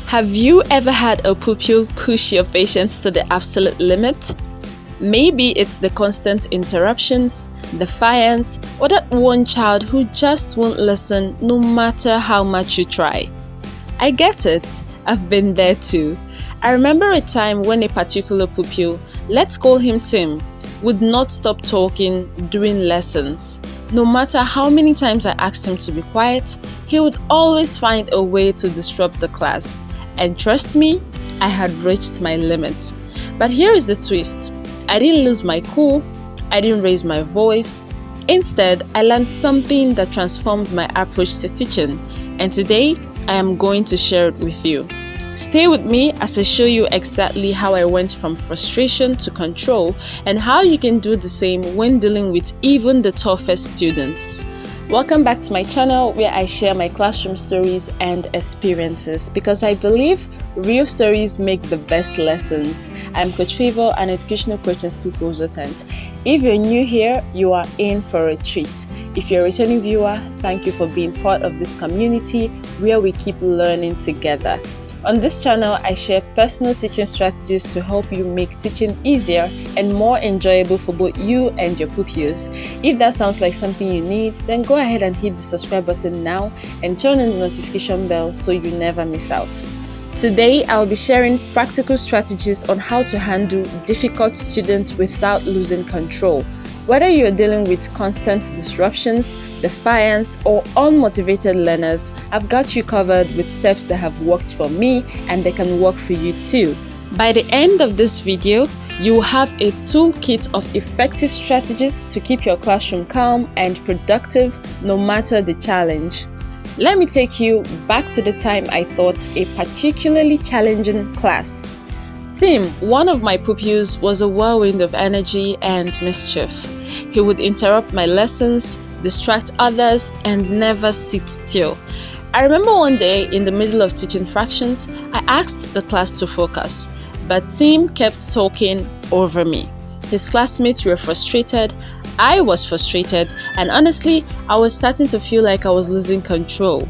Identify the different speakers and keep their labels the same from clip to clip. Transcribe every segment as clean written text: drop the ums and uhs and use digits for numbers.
Speaker 1: Have you ever had a pupil push your patience to the absolute limit? Maybe it's the constant interruptions, defiance, or that one child who just won't listen no matter how much you try. I get it, I've been there too. I remember a time when a particular pupil, let's call him Tim, would not stop talking during lessons. No matter how many times I asked him to be quiet, he would always find a way to disrupt the class. And trust me, I had reached my limit. But here is the twist. I didn't lose my cool, I didn't raise my voice. Instead, I learned something that transformed my approach to teaching. And today, I am going to share it with you. Stay with me as I show you exactly how I went from frustration to control and how you can do the same when dealing with even the toughest students. Welcome back to my channel where I share my classroom stories and experiences because I believe real stories make the best lessons. I'm Coach Favor, an educational coach and school consultant. If you're new here, you are in for a treat. If you're a returning viewer, thank you for being part of this community where we keep learning together. On this channel, I share personal teaching strategies to help you make teaching easier and more enjoyable for both you and your pupils. If that sounds like something you need, then go ahead and hit the subscribe button now and turn on the notification bell so you never miss out. Today, I will be sharing practical strategies on how to handle difficult students without losing control. Whether you're dealing with constant disruptions, defiance, or unmotivated learners, I've got you covered with steps that have worked for me and they can work for you too. By the end of this video, you will have a toolkit of effective strategies to keep your classroom calm and productive no matter the challenge. Let me take you back to the time I taught a particularly challenging class. Tim, one of my pupils, was a whirlwind of energy and mischief. He would interrupt my lessons, distract others, and never sit still. I remember one day in the middle of teaching fractions, I asked the class to focus, but Tim kept talking over me. His classmates were frustrated, I was frustrated, and honestly, I was starting to feel like I was losing control.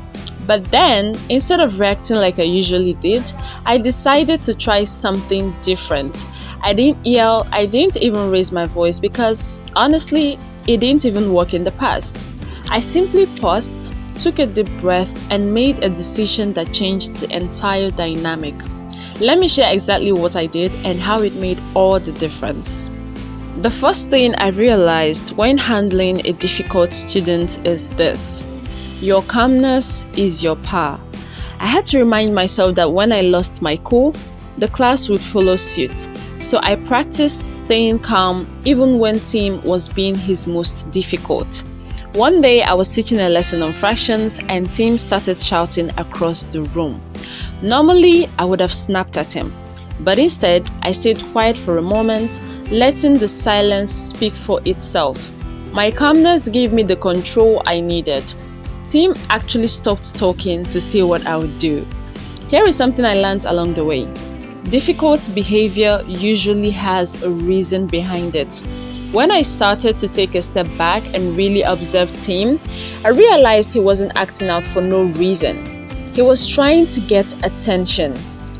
Speaker 1: But then, instead of reacting like I usually did, I decided to try something different. I didn't yell, I didn't even raise my voice because, honestly, it didn't even work in the past. I simply paused, took a deep breath, and made a decision that changed the entire dynamic. Let me share exactly what I did and how it made all the difference. The first thing I realized when handling a difficult student is this. Your calmness is your power. I had to remind myself that when I lost my cool, the class would follow suit. So I practiced staying calm even when Tim was being his most difficult. One day I was teaching a lesson on fractions and Tim started shouting across the room. Normally I would have snapped at him, but instead I stayed quiet for a moment, letting the silence speak for itself. My calmness gave me the control I needed. Tim actually stopped talking to see what I would do. Here is something I learned along the way. Difficult behavior usually has a reason behind it. When I started to take a step back and really observe Tim, I realized he wasn't acting out for no reason. He was trying to get attention.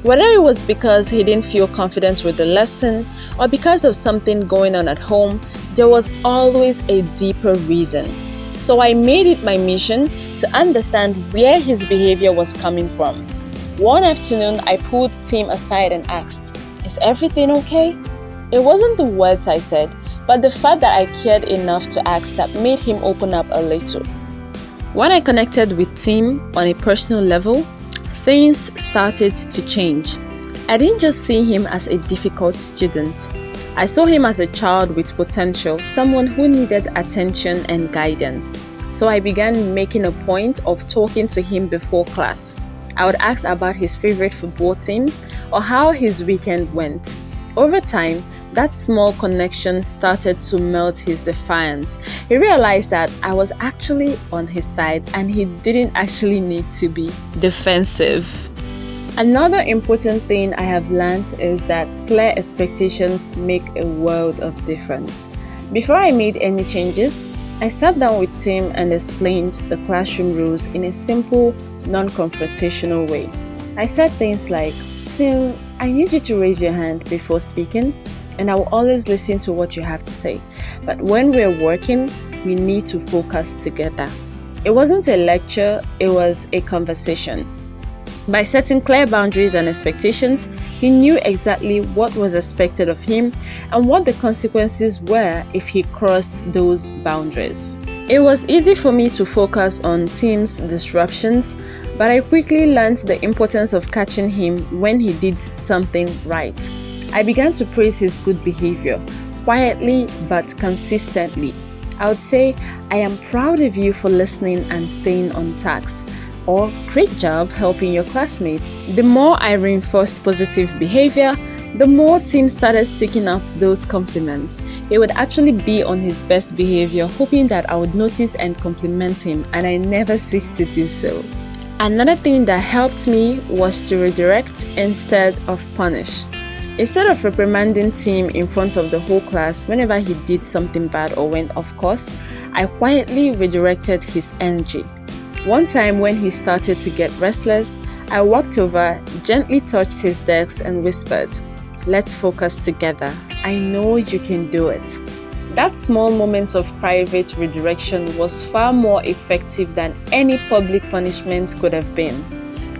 Speaker 1: Whether it was because he didn't feel confident with the lesson or because of something going on at home, there was always a deeper reason. So I made it my mission to understand where his behavior was coming from. One afternoon, I pulled Tim aside and asked, "Is everything okay?" It wasn't the words I said, but the fact that I cared enough to ask that made him open up a little. When I connected with Tim on a personal level, things started to change. I didn't just see him as a difficult student. I saw him as a child with potential, someone who needed attention and guidance. So I began making a point of talking to him before class. I would ask about his favorite football team or how his weekend went. Over time, that small connection started to melt his defiance. He realized that I was actually on his side and he didn't actually need to be defensive. Another important thing I have learned is that clear expectations make a world of difference. Before I made any changes, I sat down with Tim and explained the classroom rules in a simple, non-confrontational way. I said things like, Tim, I need you to raise your hand before speaking, and I will always listen to what you have to say. But when we're working, we need to focus together. It wasn't a lecture, it was a conversation. By setting clear boundaries and expectations, he knew exactly what was expected of him and what the consequences were if he crossed those boundaries. It was easy for me to focus on Tim's disruptions, but I quickly learned the importance of catching him when he did something right. I began to praise his good behavior, quietly but consistently. I would say, I am proud of you for listening and staying on task, or great job helping your classmates. The more I reinforced positive behavior, the more Tim started seeking out those compliments. He would actually be on his best behavior, hoping that I would notice and compliment him, and I never ceased to do so. Another thing that helped me was to redirect instead of punish. Instead of reprimanding Tim in front of the whole class whenever he did something bad or went off course, I quietly redirected his energy. One time when he started to get restless, I walked over, gently touched his desk and whispered, "Let's focus together. I know you can do it." That small moment of private redirection was far more effective than any public punishment could have been.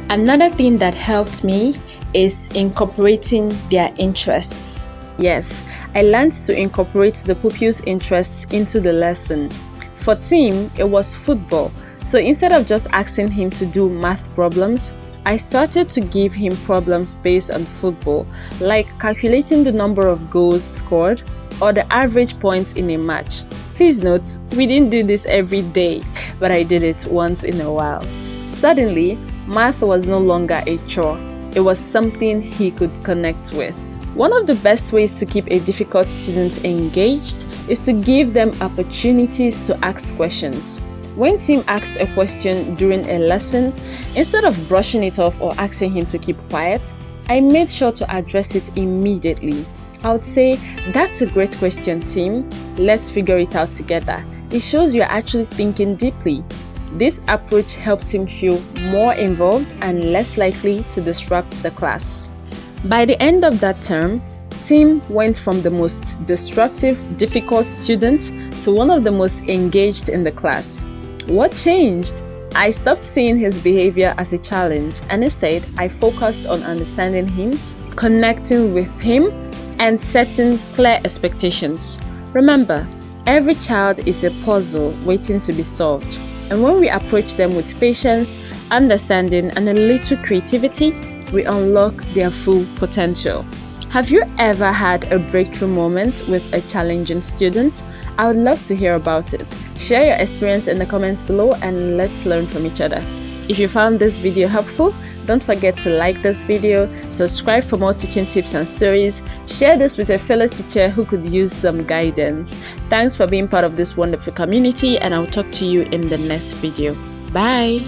Speaker 1: Another thing that helped me is incorporating their interests. Yes, I learned to incorporate the pupils' interests into the lesson. For Tim, it was football. So instead of just asking him to do math problems, I started to give him problems based on football, like calculating the number of goals scored or the average points in a match. Please note, we didn't do this every day, but I did it once in a while. Suddenly, math was no longer a chore. It was something he could connect with. One of the best ways to keep a difficult student engaged is to give them opportunities to ask questions. When Tim asked a question during a lesson, instead of brushing it off or asking him to keep quiet, I made sure to address it immediately. I would say, "That's a great question, Tim. Let's figure it out together." It shows you're actually thinking deeply. This approach helped him feel more involved and less likely to disrupt the class. By the end of that term, Tim went from the most disruptive, difficult student to one of the most engaged in the class. What changed? I stopped seeing his behavior as a challenge, and instead I focused on understanding him, connecting with him, and setting clear expectations. Remember, every child is a puzzle waiting to be solved, and when we approach them with patience, understanding, and a little creativity, we unlock their full potential. Have you ever had a breakthrough moment with a challenging student? I would love to hear about it. Share your experience in the comments below and let's learn from each other. If you found this video helpful, don't forget to like this video, subscribe for more teaching tips and stories, share this with a fellow teacher who could use some guidance. Thanks for being part of this wonderful community, and I'll talk to you in the next video. Bye!